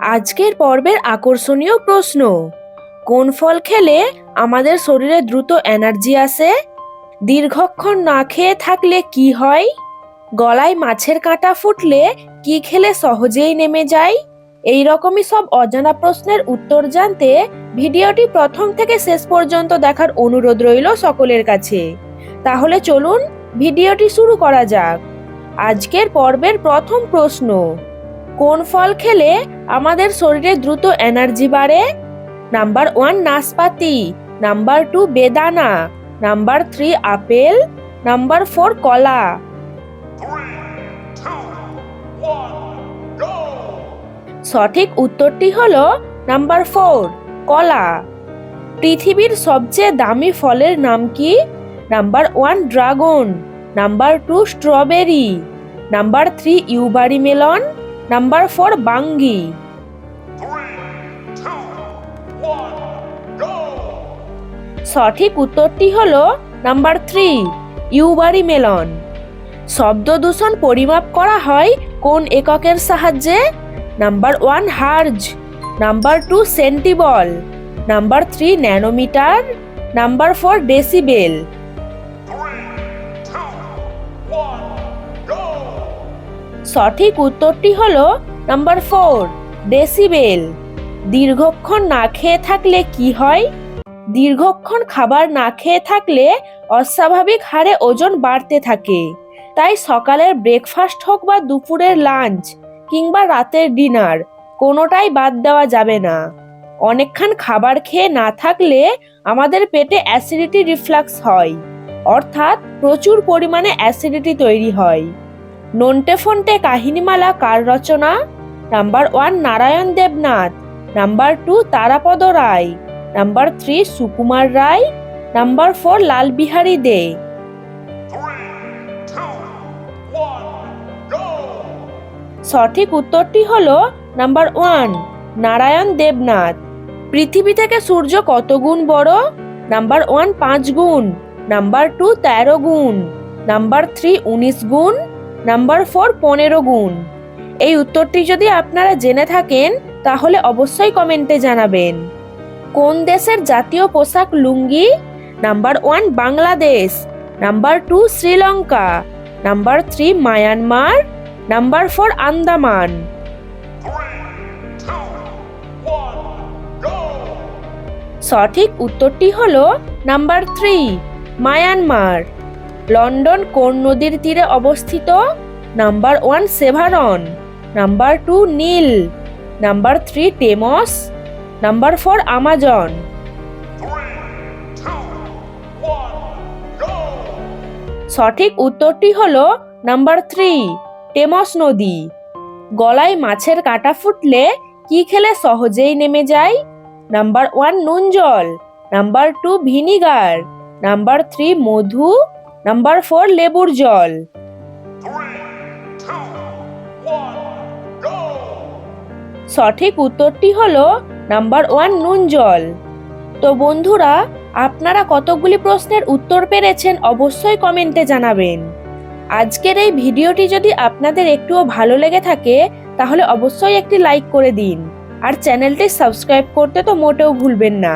আজকের পর্বের আকর্ষণীয় প্রশ্ন, কোন ফল খেলে আমাদের শরীরে দ্রুত এনার্জি আসে? দীর্ঘক্ষণ না খেয়ে থাকলে কি হয়? গলায় মাছের কাঁটা ফুটলে কি খেলে সহজেই নেমে যায়? এই রকমই সব অজানা প্রশ্নের উত্তর জানতে ভিডিওটি প্রথম থেকে শেষ পর্যন্ত দেখার অনুরোধ রইল সকলের কাছে। তাহলে চলুন ভিডিওটি শুরু করা যাক। আজকের পর্বের প্রথম প্রশ্ন, কোন ফল খেলে আমাদের শরীরে দ্রুত এনার্জি বাড়ে? নাম্বার 1 নাশপাতি, নাম্বার 2 বেদানা, নাম্বার 3 আপেল, নাম্বার 4 কলা। 3, 2, 1, go! সঠিক উত্তরটি হলো নাম্বার 4 কলা। পৃথিবীর সবচেয়ে দামি ফলের নাম কি? Number 1 dragon, number 2 strawberry, number 3 Yubari melon, number 4 বাঙ্গি। 3, 2, 1, go! সঠিক উত্তরটি হলো নাম্বার 3 ইউবারি মেলন। শব্দ দূষণ পরিমাপ করা হয় কোন এককের সাহায্যে? Number 1 hertz, number 2 centibel, number 3 nanometre, number 4 decibel. 3, 2, 1, go! সঠিক উত্তরটি হলো নাম্বার 4 ডেসিবেল। দীর্ঘক্ষণ না খেয়ে থাকলে কি হয়? দীর্ঘক্ষণ খাবার না খেয়ে থাকলে অস্বাভাবিক হারে ওজন বাড়তে থাকে। তাই সকালের ব্রেকফাস্ট হোক বা দুপুরের লাঞ্চ কিংবা রাতের ডিনার, কোনোটাই বাদ দেওয়া যাবে না। অনেকক্ষণ খাবার খেয়ে না থাকলে আমাদের পেটে অ্যাসিডিটি রিফ্লাক্স হয়, অর্থাৎ প্রচুর পরিমাণে অ্যাসিডিটি তৈরি হয়। নন্টে ফন্টে কাহিনীমালা কার রচনা? নাম্বার 1 নারায়ণ দেবনাথ, নাম্বার 2 তারাপদ রায়, নাম্বার 3 সুকুমার রায়, নাম্বার 4 লাল বিহারী দে। 3, 2, 1, go! সঠিক উত্তরটি হলো নাম্বার 1 নারায়ণ দেবনাথ। পৃথিবী থেকে সূর্য কত গুণ বড়? নাম্বার 1 5 গুণ, নাম্বার 2 13 গুণ, নাম্বার 3 19 গুণ, নাম্বার 4 15 গুণ। এই উত্তরটি যদি আপনারা জেনে থাকেন তাহলে অবশ্যই কমেন্টে জানাবেন। কোন দেশের জাতীয় পোশাক লুঙ্গি? Number 1 Bangladesh, number 2 Sri Lanka, number 3 Myanmar, number 4 Andaman. 3, 2, 1, go! সঠিক উত্তরটি হলো নাম্বার 3 মায়ানমার। লন্ডন কোন নদীর তীরে অবস্থিত? নাম্বার 1 সেভারন, নাম্বার 2 নীল, number 3 Thames, number 4 Amazon. 3, 2, 1, go! সঠিক উত্তরটি হলো নাম্বার 3 টেমস নদী। গলায় মাছের কাঁটা ফুটলে কি খেলে সহজেই নেমে যায়? নাম্বার 1 নুন জল, নাম্বার 2 ভিনিগার, নাম্বার 3 মধু, নাম্বার 4 লেবুর জল। 3, 2, 1, go! সঠিক উত্তরটি হলো নাম্বার 1 নুন জল। তো বন্ধুরা, আপনারা কতগুলি প্রশ্নের উত্তর পেরেছেন অবশ্যই কমেন্টে জানাবেন। আজকের এই ভিডিওটি যদি আপনাদের একটুও ভালো লেগে থাকে তাহলে অবশ্যই একটি লাইক করে দিন, আর চ্যানেলটি সাবস্ক্রাইব করতে তো মোটেও ভুলবেন না।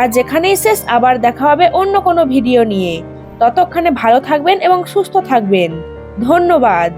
আজ এখানেই শেষ, আবার দেখা হবে অন্য কোনো ভিডিও নিয়ে। ততক্ষণে ভালো থাকবেন এবং সুস্থ থাকবেন। ধন্যবাদ।